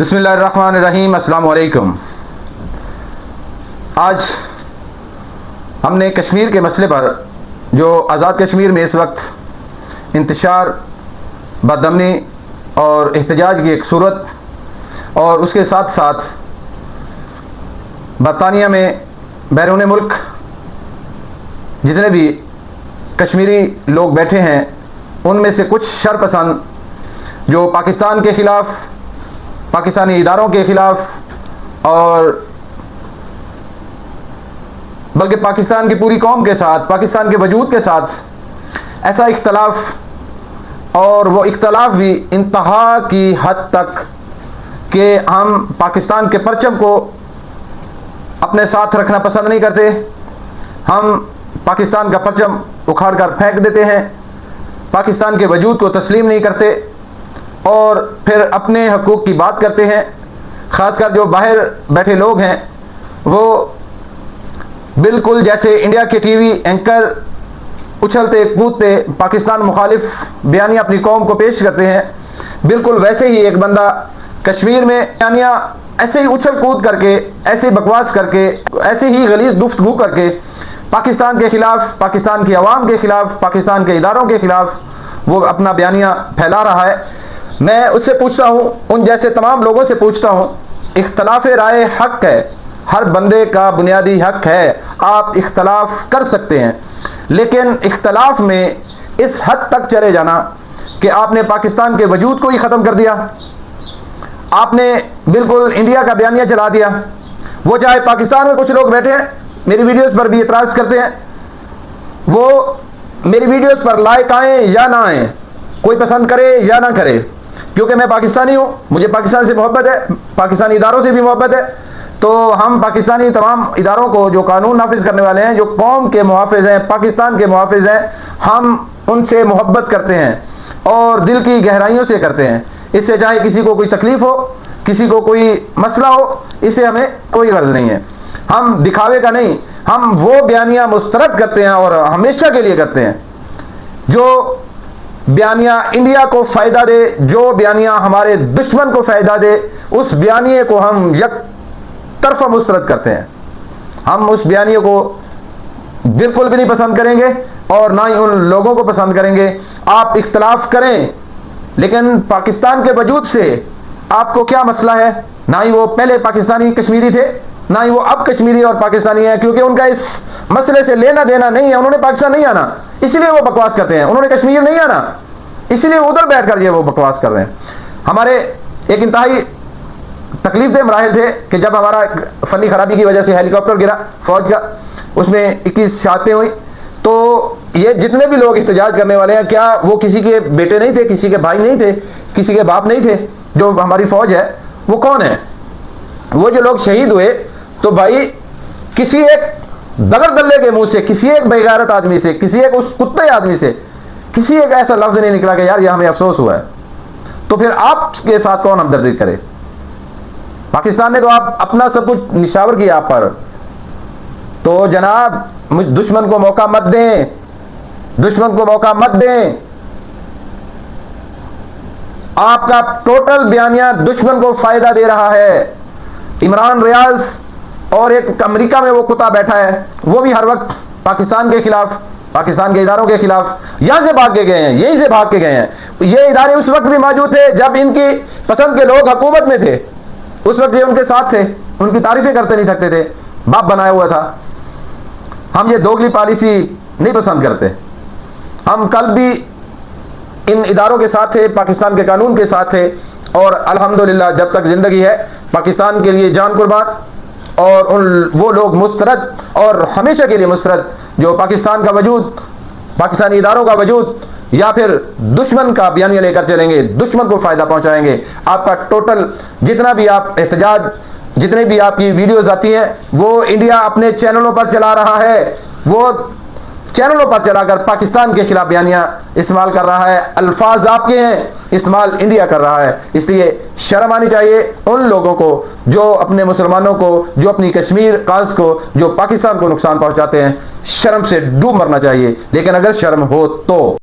बिस्मिल्लाहिर्रहमानिर्रहीम। अस्सलाम वालेकुम। आज हमने कश्मीर के मसले पर, जो आज़ाद कश्मीर में इस वक्त इंतशार, बदअमनी और एहतजाज की एक सूरत, और उसके साथ साथ बरतानिया में बैरून मुल्क जितने भी कश्मीरी लोग बैठे हैं, उनमें से कुछ शरपसंद जो पाकिस्तान के ख़िलाफ़, पाकिस्तानी इदारों के ख़िलाफ़ और बल्कि पाकिस्तान की पूरी कौम के साथ, पाकिस्तान के वजूद के साथ ऐसा इख्तलाफ, और वो इख्तलाफ भी इंतहा की हद तक कि हम पाकिस्तान के परचम को अपने साथ रखना पसंद नहीं करते, हम पाकिस्तान का परचम उखाड़ कर फेंक देते हैं, पाकिस्तान के वजूद को तस्लीम नहीं करते और फिर अपने हकूक़ की बात करते हैं। ख़ासकर जो बाहर बैठे लोग हैं, वो बिल्कुल जैसे इंडिया के टीवी एंकर उछलते कूदते पाकिस्तान मुखालिफ बयानियाँ अपनी कौम को पेश करते हैं, बिल्कुल वैसे ही एक बंदा कश्मीर में बयानियाँ ऐसे ही उछल कूद करके, ऐसे ही बकवास करके, ऐसे ही गलीज़ गुफ्तगू करके पाकिस्तान के ख़िलाफ़, पाकिस्तान की आवाम के ख़िलाफ़, पाकिस्तान के इदारों के ख़िलाफ़ वो अपना बयानियाँ फैला रहा है। मैं उससे पूछता हूँ, उन जैसे तमाम लोगों से पूछता हूँ, इख्तलाफ राय हक़ है, हर बंदे का बुनियादी हक़ है, आप इख्तलाफ कर सकते हैं, लेकिन इख्तलाफ में इस हद तक चले जाना कि आपने पाकिस्तान के वजूद को ही ख़त्म कर दिया, आपने बिल्कुल इंडिया का बयानिया चला दिया। वो चाहे पाकिस्तान में कुछ लोग बैठे हैं, मेरी वीडियोस पर भी एतराज़ करते हैं, वो मेरी वीडियोस पर लाइक आएँ या ना आएँ, कोई पसंद करे या ना करे, क्योंकि मैं पाकिस्तानी हूँ, मुझे पाकिस्तान से मोहब्बत है, पाकिस्तानी इदारों से भी मोहब्बत है। तो हम पाकिस्तानी तमाम इदारों को, जो कानून नाफिज करने वाले हैं, जो कौम के मुहाफ़िज़ हैं, पाकिस्तान के मुहाफ़िज़ हैं, हम उनसे मोहब्बत करते हैं और दिल की गहराइयों से करते हैं। इससे चाहे किसी को कोई तकलीफ़ हो, किसी को कोई मसला हो, इससे हमें कोई गर्ज नहीं है। हम दिखावे का नहीं, हम वो बयानियाँ मुस्तरद करते हैं और हमेशा के लिए करते हैं जो बयानिया इंडिया को फ़ायदा दे, जो बयानिया हमारे दुश्मन को फ़ायदा दे, उस बयानिए को हम एक तरफा मुस्तरद करते हैं। हम उस बयानिए को बिल्कुल भी नहीं पसंद करेंगे और ना ही उन लोगों को पसंद करेंगे। आप इख्तलाफ करें, लेकिन पाकिस्तान के वजूद से आपको क्या मसला है? ना ही वो पहले पाकिस्तानी कश्मीरी थे, ना ही वो अब कश्मीरी और पाकिस्तानी है, क्योंकि उनका इस मसले से लेना देना नहीं है। उन्होंने पाकिस्तान नहीं आना, इसलिए वो बकवास करते हैं। उन्होंने कश्मीर नहीं आना, इसलिए उधर बैठ कर ये वो बकवास कर रहे हैं। हमारे एक इंतहाई तकलीफ दे मराहल थे कि जब हमारा फ़नी ख़राबी की वजह से हेलीकॉप्टर गिरा फ़ौज का, उसमें 21 शहादतें हुई, तो ये जितने भी लोग एहतजाज करने वाले हैं, क्या वो किसी के बेटे नहीं थे, किसी के भाई नहीं थे, किसी के बाप नहीं थे? जो हमारी फ़ौज है वो कौन है? वो जो लोग शहीद हुए, तो भाई किसी एक दगर दल्ले के मुंह से, किसी एक बेगैरत आदमी से, किसी एक उस कुत्ते आदमी से किसी एक ऐसा लफ्ज़ नहीं निकला कि यार ये हमें अफसोस हुआ है। तो फिर आपके साथ कौन हमदर्दी करे? पाकिस्तान ने तो आप अपना सब कुछ निशावर किया आप पर। तो जनाब, दुश्मन को मौका मत दें, दुश्मन को मौका मत दें। आपका टोटल बयानिया दुश्मन को फायदा दे रहा है। इमरान रियाज और एक अमेरिका में वो कुत्ता बैठा है, वो भी हर वक्त पाकिस्तान के खिलाफ, पाकिस्तान के इदारों के खिलाफ यहां से भाग के गए हैं, यहीं से भाग के गए हैं। ये इदारे उस वक्त भी मौजूद थे जब इनकी पसंद के लोग हुकूमत में थे, उस वक्त ये उनके साथ थे, उनकी तारीफें करते नहीं थकते थे, बाप बनाया हुआ था। हम ये दोगली पॉलिसी नहीं पसंद करते। हम कल भी इन इदारों के साथ थे, पाकिस्तान के कानून के साथ थे, और अल्हम्दुलिल्लाह जब तक जिंदगी है पाकिस्तान के लिए जान कुर्बान, और वो लोग मुस्तरद और हमेशा के लिए मुस्तरद जो पाकिस्तान का वजूद, पाकिस्तानी इदारों का वजूद या फिर दुश्मन का बयानिया लेकर चलेंगे, दुश्मन को फ़ायदा पहुंचाएंगे। आपका टोटल जितना भी आप एहतजाज, जितने भी आपकी वीडियोस आती हैं, वो इंडिया अपने चैनलों पर चला रहा है, वो चैनलों पर चलाकर पाकिस्तान के खिलाफ बयानियाँ इस्तेमाल कर रहा है। अल्फाज आपके हैं, इस्तेमाल इंडिया कर रहा है। इसलिए शर्म आनी चाहिए उन लोगों को जो अपने मुसलमानों को, जो अपनी कश्मीर काज को, जो पाकिस्तान को नुकसान पहुंचाते हैं। शर्म से डूब मरना चाहिए, लेकिन अगर शर्म हो तो